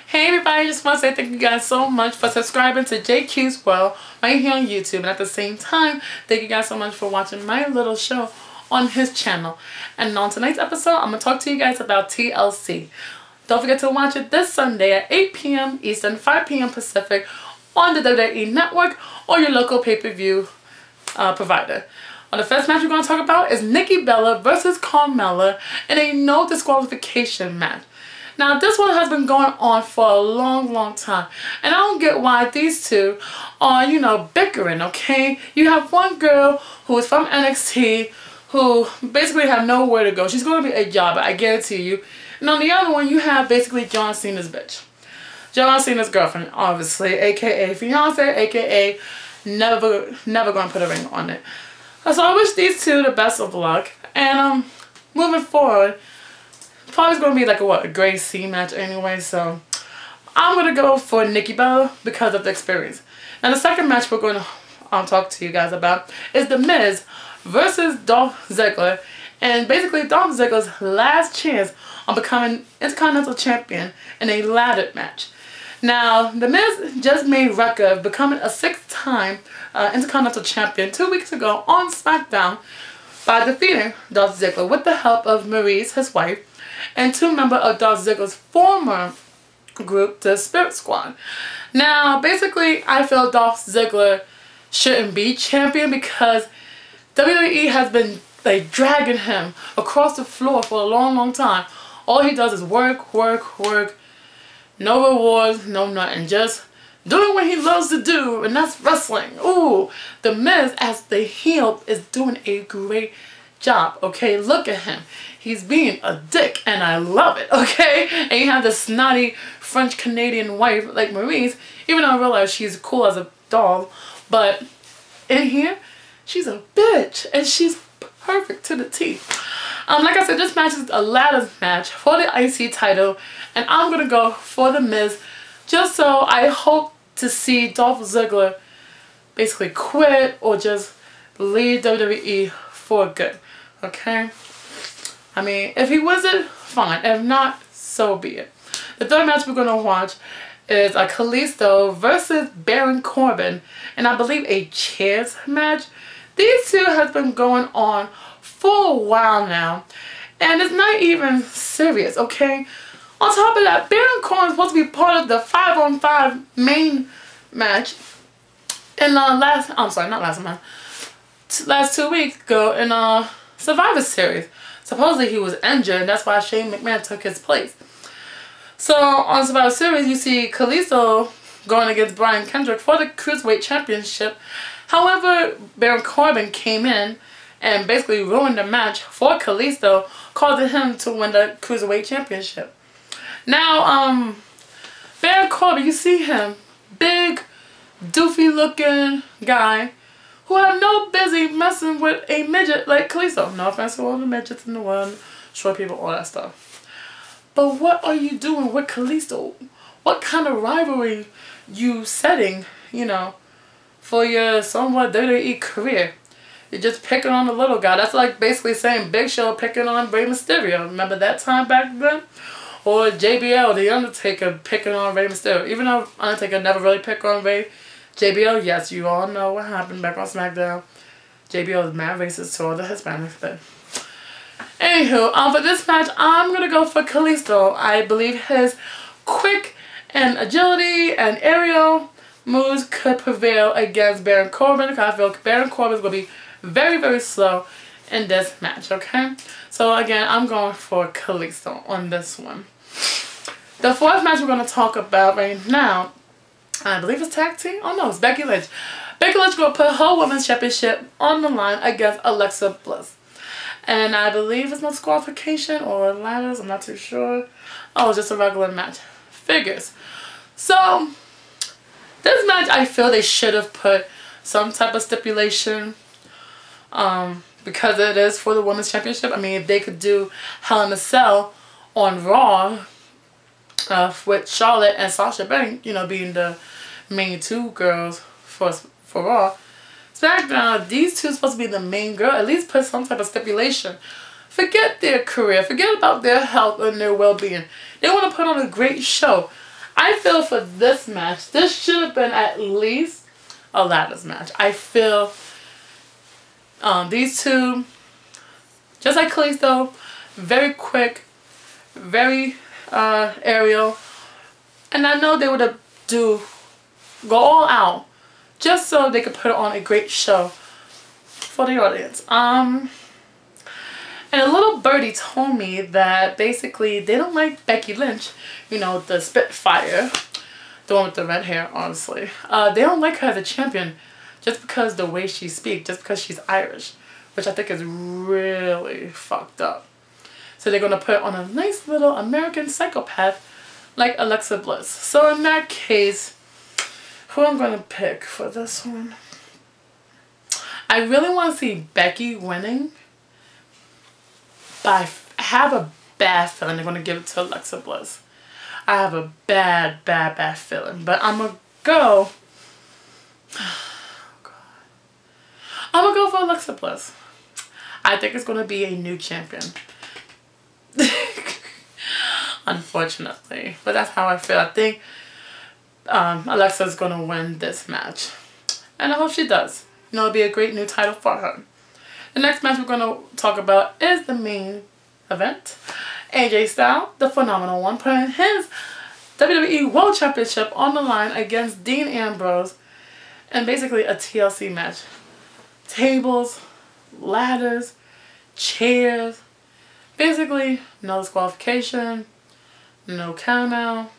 Hey everybody, I just want to say thank you guys so much for subscribing to JQ's World right here on YouTube. And at the same time, thank you guys so much for watching my little show on his channel. And on tonight's episode, I'm going to talk to you guys about TLC. Don't forget to watch it this Sunday at 8 p.m. Eastern, 5 p.m. Pacific on the WWE Network or your local pay-per-view provider. The first match we're going to talk about is Nikki Bella versus Carmella in a no disqualification match. Now this one has been going on for a long time, and I don't get why these two are, bickering, okay? You have one girl who is from NXT who basically have nowhere to go. She's going to be a jobber, I guarantee you. And on the other one, you have basically John Cena's bitch. John Cena's girlfriend, obviously, aka fiance, aka never going to put a ring on it. So I wish these two the best of luck, and moving forward, probably going to be like a grade C match anyway, so I'm going to go for Nikki Bella because of the experience. Now the second match we're going to talk to you guys about is The Miz versus Dolph Ziggler, and basically Dolph Ziggler's last chance on becoming Intercontinental Champion in a ladder match. Now, The Miz just made record of becoming a 6-time Intercontinental Champion 2 weeks ago on SmackDown by defeating Dolph Ziggler with the help of Maryse, his wife, and 2 members of Dolph Ziggler's former group, the Spirit Squad. Now, basically, I feel Dolph Ziggler shouldn't be champion because WWE has been dragging him across the floor for a long time. All he does is work. No rewards, no nothing. Just doing what he loves to do, and that's wrestling. Ooh, The Miz as the heel is doing a great job, okay? Look at him. He's being a dick, and I love it, okay? And you have this snotty French-Canadian wife like Maryse, even though I realize she's cool as a doll, but in here, she's a bitch, and she's perfect to the T. Like I said, this match is a ladder match for the IC title, and I'm going to go for The Miz, just so I hope to see Dolph Ziggler basically quit or just leave WWE for good, okay? I mean, if he wins it, fine. If not, so be it. The third match we're going to watch is a Kalisto versus Baron Corbin, and I believe a chairs match. These two has been going on for a while now, and it's not even serious, okay? On top of that, Baron Corbin is supposed to be part of the 5-on-5 main match in last 2 weeks ago in Survivor Series. Supposedly he was injured, and that's why Shane McMahon took his place. So on Survivor Series, you see Kalisto going against Brian Kendrick for the Cruiserweight Championship. However, Baron Corbin came in and basically ruined the match for Kalisto, causing him to win the Cruiserweight Championship. Now, Baron Corbin, you see him, big, doofy looking guy who had no business messing with a midget like Kalisto. No offense to all the midgets in the world, short people, all that stuff. But what are you doing with Kalisto? What kind of rivalry you setting, for your somewhat WWE career? You're just picking on the little guy. That's like basically saying Big Show picking on Rey Mysterio. Remember that time back then? Or JBL, The Undertaker, picking on Rey Mysterio. Even though Undertaker never really picked on Rey, JBL, yes, you all know what happened back on SmackDown. JBL is mad racist to all the Hispanics thing. Anywho, for this match, I'm going to go for Kalisto. I believe his quick and agility and aerial moves could prevail against Baron Corbin, because I feel Baron Corbin is going to be very slow in this match, okay? So again, I'm going for Kalisto on this one. The fourth match we're going to talk about right now, I believe it's tag team? Oh no, it's Becky Lynch. Becky Lynch going to put her women's championship on the line against Alexa Bliss. And I believe it's no disqualification or ladders, I'm not too sure. Oh, it's just a regular match. Figures. So, this match, I feel they should have put some type of stipulation because it is for the Women's Championship. I mean, if they could do Hell in a Cell on Raw with Charlotte and Sasha Banks, being the main 2 girls for Raw. SmackDown, these two are supposed to be the main girl. At least put some type of stipulation. Forget their career. Forget about their health and their well-being. They want to put on a great show. I feel for this match, this should have been at least a ladders match. I feel these two, just like Kalisto, very quick, very aerial, and I know they would have go all out just so they could put on a great show for the audience. And a little birdie told me that basically they don't like Becky Lynch, you know, the Spitfire, the one with the red hair, honestly. They don't like her as a champion just because the way she speaks, just because she's Irish, which I think is really fucked up. So they're going to put on a nice little American psychopath like Alexa Bliss. So in that case, who I'm going to pick for this one? I really want to see Becky winning, but I have a bad feeling they're going to give it to Alexa Bliss. I have a bad feeling. But I'm going to go... Oh, God. I'm going to go for Alexa Bliss. I think it's going to be a new champion. Unfortunately. But that's how I feel. I think Alexa's going to win this match. And I hope she does. You know, it'll be a great new title for her. The next match we're going to talk about is the main event. AJ Styles, the phenomenal one, putting his WWE World Championship on the line against Dean Ambrose in basically a TLC match. Tables, ladders, chairs, basically no disqualification, no count out.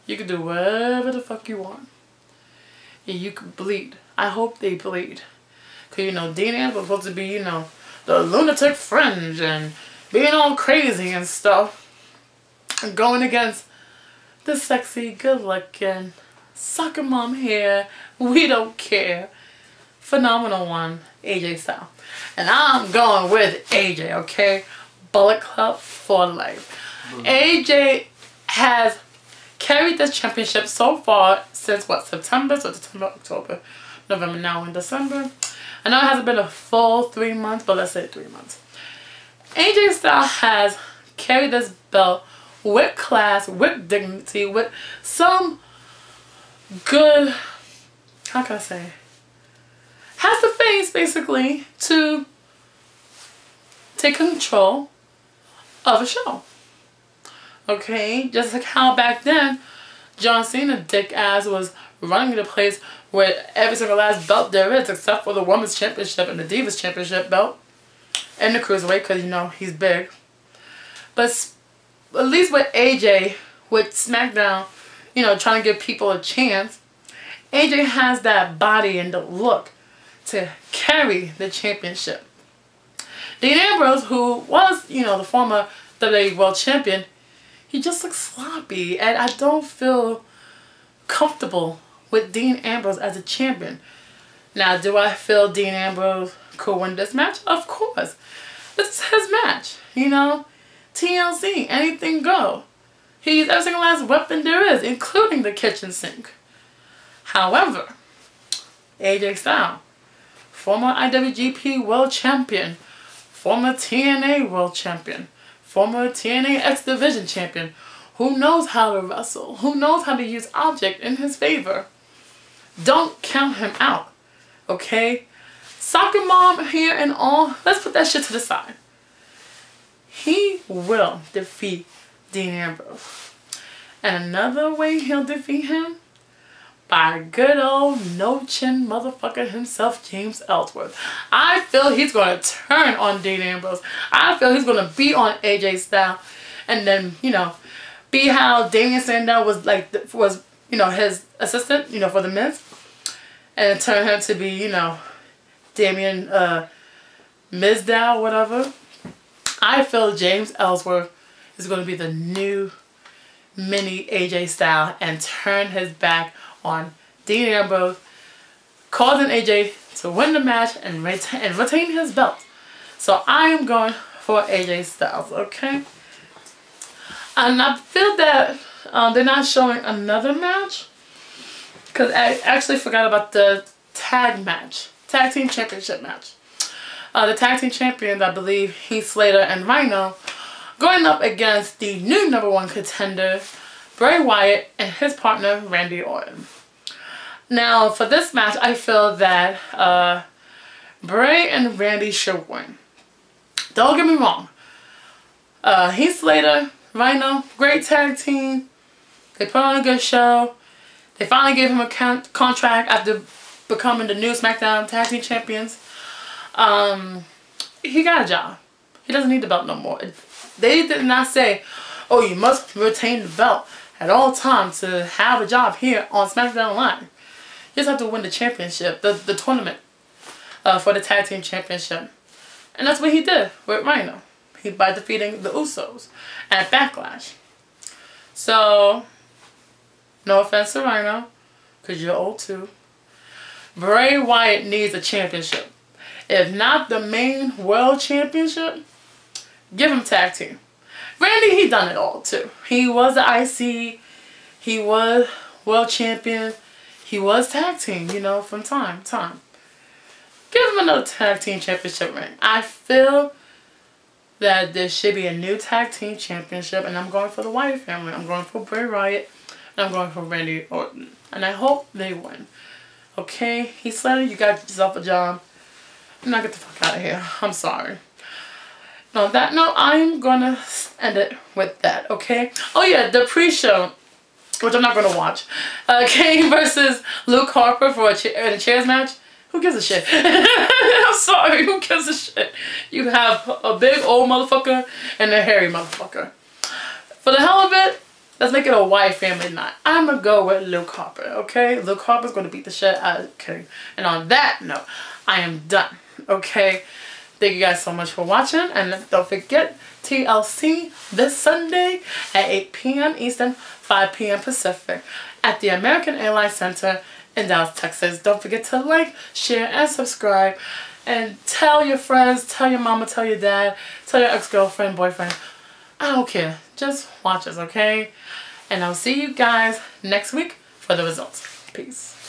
You can do whatever the fuck you want. And you can bleed. I hope they bleed. Because, you know, Dean Ambrose was supposed to be, you know, the lunatic fringe and being all crazy and stuff. And going against the sexy, good-looking, soccer mom hair, we don't care, phenomenal one, AJ Styles. And I'm going with AJ, okay? Bullet Club for life. AJ has carried this championship so far since, what, September? So September, October, November, now in December. I know it hasn't been a full 3 months, but let's say 3 months. AJ Styles has carried this belt with class, with dignity, with some good, how can I say, has the face basically to take control of a show. Okay, just like how back then John Cena dick ass was running the place with every single last belt there is, except for the Women's Championship and the Divas Championship belt and the Cruiserweight, because you know he's big. But at least with AJ, with SmackDown, you know, trying to give people a chance, AJ has that body and the look to carry the championship. Dean Ambrose, who was, you know, the former WWE World Champion, he just looks sloppy, and I don't feel comfortable with Dean Ambrose as a champion. Now, do I feel Dean Ambrose could win this match? Of course. This is his match, you know. TLC, anything go. He used every single last weapon there is, including the kitchen sink. However, AJ Styles, former IWGP World Champion, former TNA World Champion, former TNA X Division Champion, who knows how to wrestle, who knows how to use object in his favor. Don't count him out, okay? Soccer mom here and all, let's put that shit to the side. He will defeat Dean Ambrose. And another way he'll defeat him, by good old no-chin motherfucker himself, James Ellsworth. I feel he's going to turn on Dean Ambrose. I feel he's going to be on AJ Styles. And then, you know, be how Damien Sandow was, like, you know, his assistant, you know, for the Miz. And turn him to be, you know, Damien Mizdow, whatever. I feel James Ellsworth is going to be the new mini AJ Styles and turn his back on Dean Ambrose, causing AJ to win the match and retain his belt. So I am going for AJ Styles, okay? And I feel that they're not showing another match, because I actually forgot about the tag match, tag team championship match. The tag team champions, I believe, Heath Slater and Rhino, going up against the new #1 contender, Bray Wyatt and his partner Randy Orton. Now for this match, I feel that Bray and Randy should win. Don't get me wrong. Heath Slater, Rhino, great tag team. They put on a good show. They finally gave him a contract after becoming the new SmackDown Tag Team Champions. He got a job. He doesn't need the belt no more. They did not say, oh, you must retain the belt at all times to have a job here on SmackDown Live. You just have to win the championship, the tournament for the Tag Team Championship. And that's what he did with Rhino. By defeating the Usos at Backlash. So, no offense to Rhino, because you're old too. Bray Wyatt needs a championship. If not the main world championship, give him tag team. Randy, he done it all too. He was the IC, he was world champion, he was tag team, you know, from time to time. Give him another tag team championship ring. I feel that there should be a new tag team championship, and I'm going for the Wyatt family. I'm going for Bray Wyatt, and I'm going for Randy Orton. And I hope they win. Okay? Heath Slater, you got yourself a job. Now get the fuck out of here. I'm sorry. On that note, I'm gonna end it with that, okay? Oh yeah, the pre-show, which I'm not gonna watch, Kane versus Luke Harper for a chairs match. Who gives a shit? I'm sorry, who gives a shit? You have a big old motherfucker and a hairy motherfucker. For the hell of it, let's make it a Wyatt family night. I'm gonna go with Luke Harper, okay? Luke Harper's gonna beat the shit out of Kane. And on that note, I am done, okay? Thank you guys so much for watching. And don't forget, TLC this Sunday at 8 p.m. Eastern, 5 p.m. Pacific at the American Airlines Center in Dallas, Texas. Don't forget to like, share, and subscribe. And tell your friends, tell your mama, tell your dad, tell your ex-girlfriend, boyfriend. I don't care. Just watch us, okay? And I'll see you guys next week for the results. Peace.